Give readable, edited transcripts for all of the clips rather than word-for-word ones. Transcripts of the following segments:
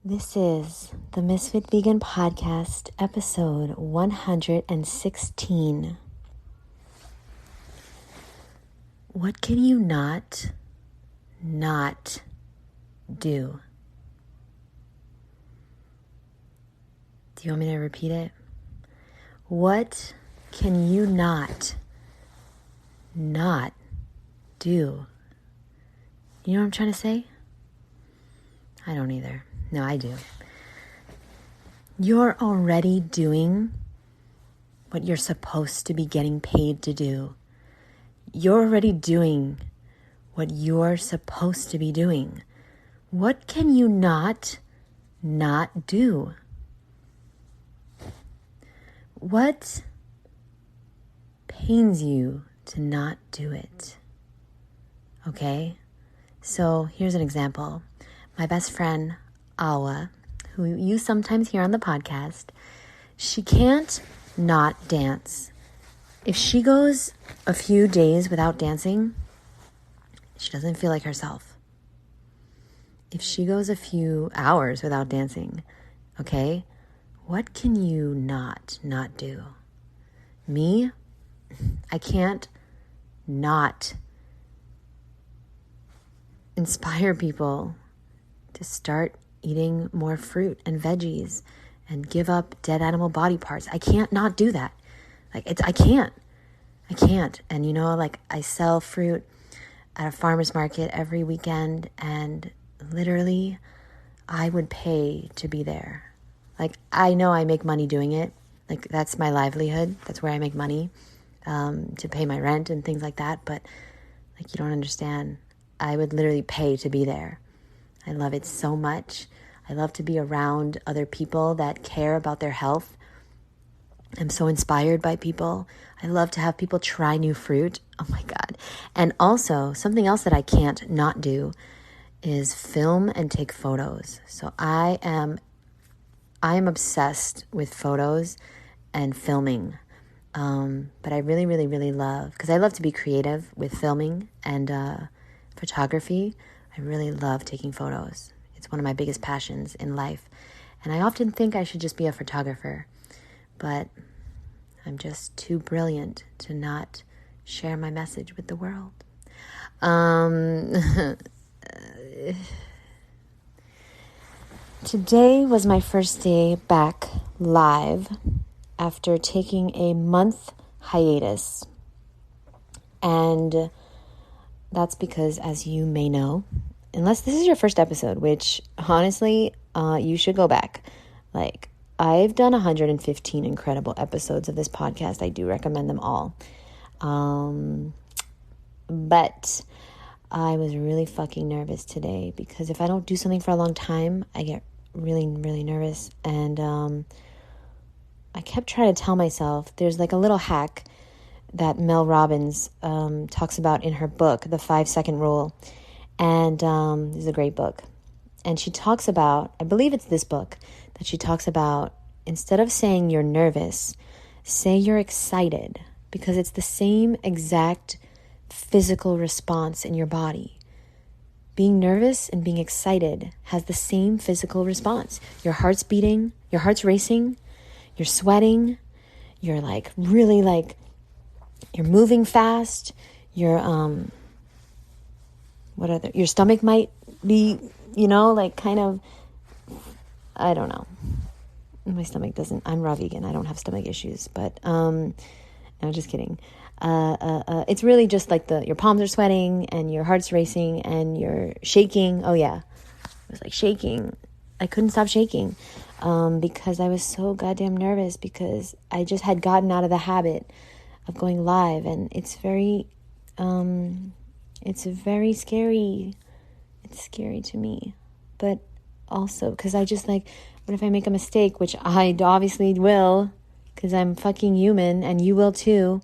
This is the Ms.FitVegan podcast, episode 116. What can you not do? Do you want me to repeat it? What can you not do? You know what I'm trying to say? I don't either. No, I do. You're already doing what you're supposed to be getting paid to do. You're already doing what you're supposed to be doing. What can you not do? What pains you to not do it? Okay? So here's an example. My best friend, Awa, who you sometimes hear on the podcast, she can't not dance. If she goes a few days without dancing, she doesn't feel like herself. If she goes a few hours without dancing, okay, what can you not do? Me, I can't not inspire people to start eating more fruit and veggies and give up dead animal body parts. I can't not do that. I can't. And I sell fruit at a farmer's market every weekend, and literally I would pay to be there. I know I make money doing it. That's my livelihood. That's where I make money, to pay my rent and things like that. But you don't understand. I would literally pay to be there. I love it so much. I love to be around other people that care about their health. I'm so inspired by people. I love to have people try new fruit. Oh my God. And also, something else that I can't not do is film and take photos. So I am obsessed with photos and filming. But I really, really, really love, because I love to be creative with filming and photography. I really love taking photos. It's one of my biggest passions in life. And I often think I should just be a photographer, but I'm just too brilliant to not share my message with the world. Today was my first day back live after taking a month hiatus. And that's because, as you may know, unless this is your first episode, which honestly, you should go back. I've done 115 incredible episodes of this podcast. I do recommend them all. But I was really fucking nervous today because if I don't do something for a long time, I get really, really nervous. And I kept trying to tell myself, there's a little hack that Mel Robbins talks about in her book, The 5-Second Rule. And this is a great book. And she talks about, I believe it's this book, that she talks about, instead of saying you're nervous, say you're excited, because it's the same exact physical response in your body. Being nervous and being excited has the same physical response. Your heart's beating, your heart's racing, you're sweating, you're really you're moving fast, your your stomach might be, kind of, I don't know. My stomach doesn't, I'm raw vegan. I don't have stomach issues, but, no, just kidding. It's really just your palms are sweating and your heart's racing and you're shaking. Oh yeah. It was shaking. I couldn't stop shaking, because I was so goddamn nervous because I just had gotten out of the habit of going live, and it's very scary. It's scary to me, but also because I just what if I make a mistake, which I obviously will, because I'm fucking human and you will too.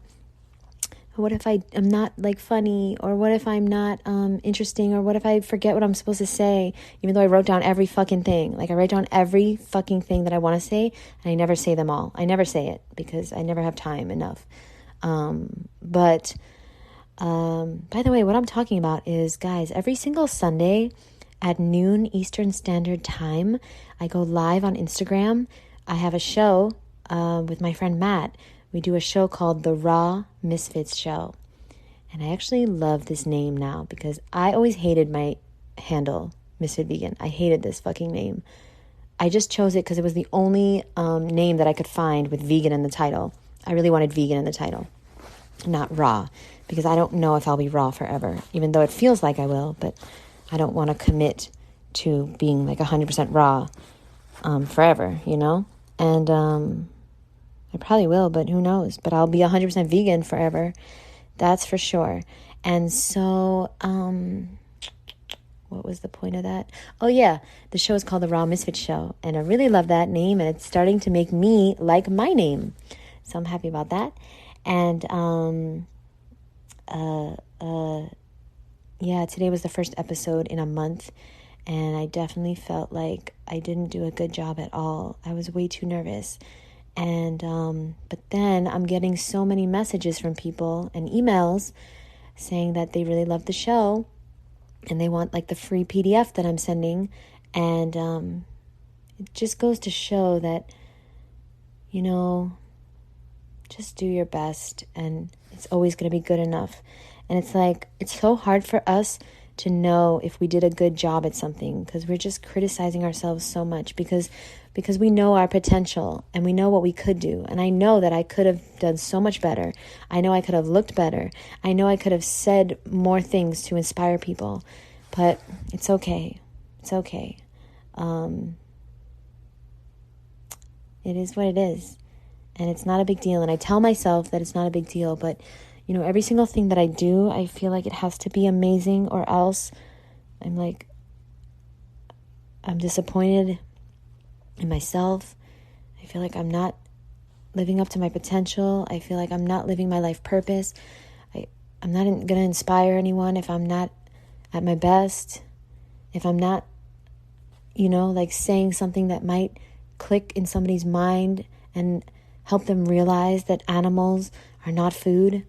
What if I'm not funny, or what if I'm not interesting, or what if I forget what I'm supposed to say, even though I wrote down every fucking thing. I write down every fucking thing that I want to say, and I never say them all. I never say it because I never have time enough. But by the way, what I'm talking about is, guys, every single Sunday at noon Eastern Standard Time. I go live on Instagram. I have a show with my friend Matt. We do a show called The Raw Misfits Show. And I actually love this name now because I always hated my handle, Ms.FitVegan. I hated this fucking name. I just chose it because it was the only name that I could find with vegan in the title. I really wanted vegan in the title, not raw, because I don't know if I'll be raw forever, even though it feels like I will, but I don't want to commit to being like 100% raw forever, you know? And I probably will, but who knows? But I'll be 100% vegan forever. That's for sure. And so, what was the point of that? Oh yeah, the show is called The Raw Misfit Show. And I really love that name, and it's starting to make me like my name. So I'm happy about that. And, yeah, today was the first episode in a month. And I definitely felt like I didn't do a good job at all. I was way too nervous. And, but then I'm getting so many messages from people and emails saying that they really love the show and they want like the free PDF that I'm sending. And, it just goes to show that, you know, just do your best and it's always going to be good enough. And it's like, it's so hard for us to know if we did a good job at something because we're just criticizing ourselves so much because we know our potential and we know what we could do. And I know that I could have done so much better. I know I could have looked better. I know I could have said more things to inspire people, but it's okay. It's okay. It is what it is. And it's not a big deal. And I tell myself that it's not a big deal, but you know, every single thing that I do, I feel like it has to be amazing or else I'm disappointed in myself. I feel like I'm not living up to my potential. I feel like I'm not living my life purpose. I'm not going to inspire anyone if I'm not at my best. If I'm not, you know, like saying something that might click in somebody's mind and help them realize that animals are not food.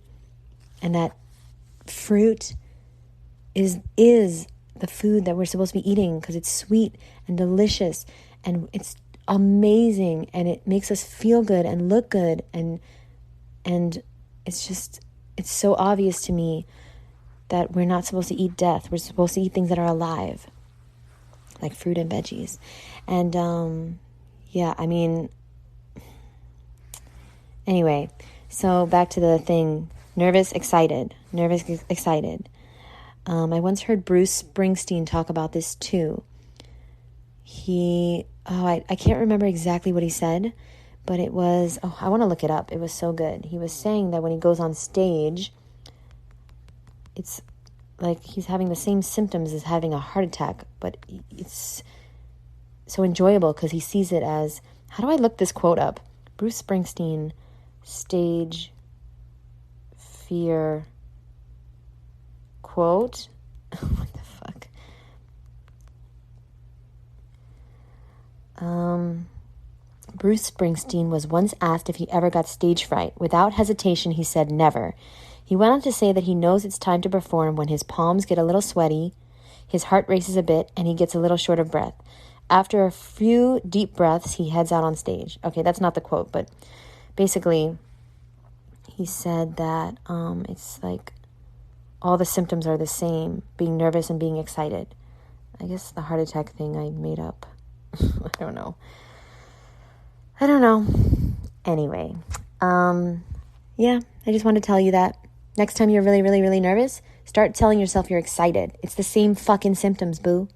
And that fruit is the food that we're supposed to be eating because it's sweet and delicious and it's amazing and it makes us feel good and look good and it's so obvious to me that we're not supposed to eat death. We're supposed to eat things that are alive, like fruit and veggies. And yeah, I mean, anyway, so back to the thing. Nervous, excited. I once heard Bruce Springsteen talk about this too. I can't remember exactly what he said, but it was, I want to look it up. It was so good. He was saying that when he goes on stage, it's like he's having the same symptoms as having a heart attack, but it's so enjoyable because he sees it as, how do I look this quote up? Bruce Springsteen, stage fear quote. What the fuck? Bruce Springsteen was once asked if he ever got stage fright. Without hesitation, he said never. He went on to say that he knows it's time to perform when his palms get a little sweaty, his heart races a bit, and he gets a little short of breath. After a few deep breaths, he heads out on stage. Okay, that's not the quote, but basically he said that it's like all the symptoms are the same, being nervous and being excited. I guess the heart attack thing I made up. I don't know. Anyway, yeah, I just wanted to tell you that. Next time you're really, really, really nervous, start telling yourself you're excited. It's the same fucking symptoms, boo.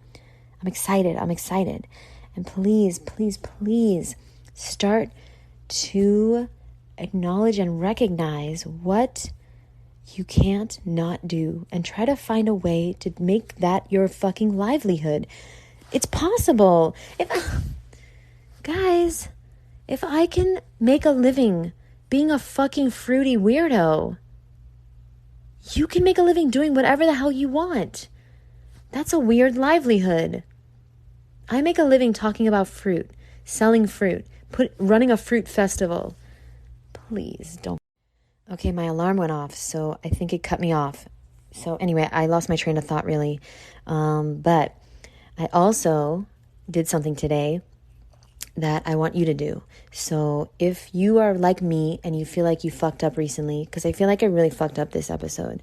I'm excited. And please, please, please start to acknowledge and recognize what you can't not do and try to find a way to make that your fucking livelihood. It's possible. Guys, if I can make a living being a fucking fruity weirdo, you can make a living doing whatever the hell you want. That's a weird livelihood. I make a living talking about fruit, selling fruit, running a fruit festival. Please don't. Okay, my alarm went off, so I think it cut me off. So anyway, I lost my train of thought really. But I also did something today that I want you to do. So if you are like me and you feel like you fucked up recently, because I feel like I really fucked up this episode.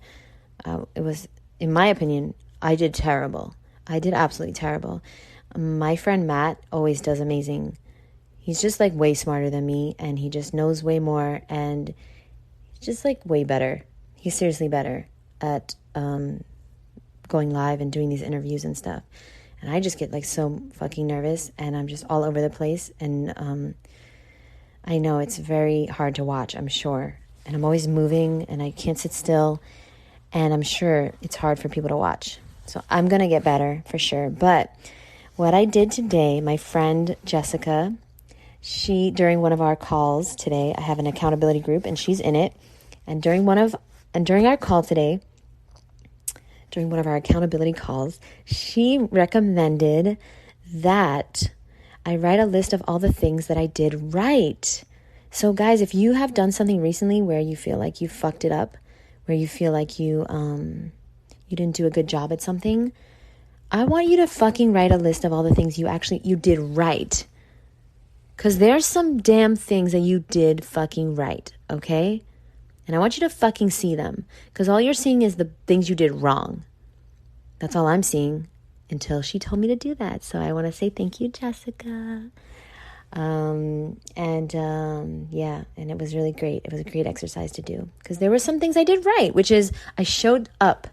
It was, in my opinion, I did terrible. I did absolutely terrible. My friend Matt always does amazing. He's just like way smarter than me, and he just knows way more, and he's just like way better. He's seriously better at going live and doing these interviews and stuff. And I just get like so fucking nervous, and I'm just all over the place. And I know it's very hard to watch, I'm sure. And I'm always moving, and I can't sit still. And I'm sure it's hard for people to watch. So I'm going to get better for sure. But what I did today, my friend Jessica, she, during one of our calls today, I have an accountability group and she's in it. And during our call today, during one of our accountability calls, she recommended that I write a list of all the things that I did right. So guys, if you have done something recently where you feel like you fucked it up, where you feel like you didn't do a good job at something, I want you to fucking write a list of all the things you did right. Because there's some damn things that you did fucking right, okay? And I want you to fucking see them. Because all you're seeing is the things you did wrong. That's all I'm seeing until she told me to do that. So I want to say thank you, Jessica. Yeah, and it was really great. It was a great exercise to do because there were some things I did right, which is I showed up.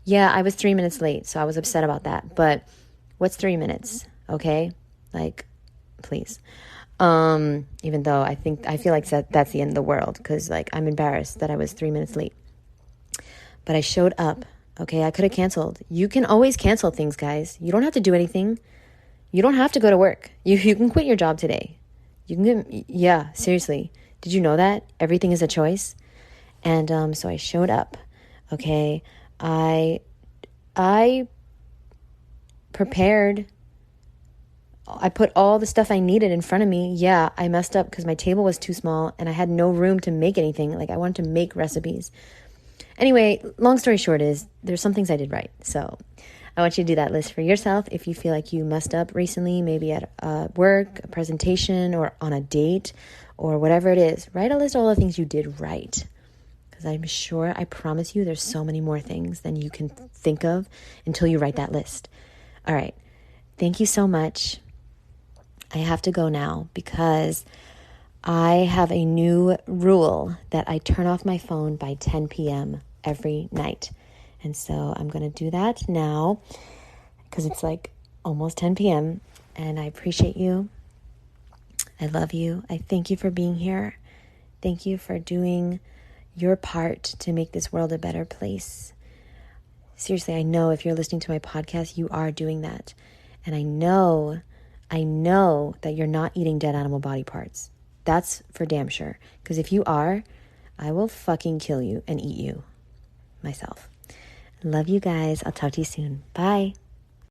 Yeah, I was 3 minutes late, so I was upset about that. But what's 3 minutes? Okay, like, please. Even though I feel like that's the end of the world because like I'm embarrassed that I was 3 minutes late. But I showed up. Okay, I could have canceled. You can always cancel things, guys. You don't have to do anything. You don't have to go to work. You can quit your job today. Yeah, seriously. Did you know that? Everything is a choice. And so I showed up. Okay. I prepared. I put all the stuff I needed in front of me. Yeah, I messed up because my table was too small and I had no room to make anything. Like I wanted to make recipes. Anyway, long story short is there's some things I did right. So I want you to do that list for yourself. If you feel like you messed up recently, maybe at work, a presentation, or on a date, or whatever it is, write a list of all the things you did right. Because I'm sure, I promise you, there's so many more things than you can think of until you write that list. All right. Thank you so much. I have to go now because I have a new rule that I turn off my phone by 10 p.m. every night. And so I'm going to do that now because it's like almost 10 p.m. and I appreciate you. I love you. I thank you for being here. Thank you for doing your part to make this world a better place. Seriously, I know if you're listening to my podcast, you are doing that. And I know that you're not eating dead animal body parts. That's for damn sure. Because if you are, I will fucking kill you and eat you myself. Love you guys. I'll talk to you soon. Bye.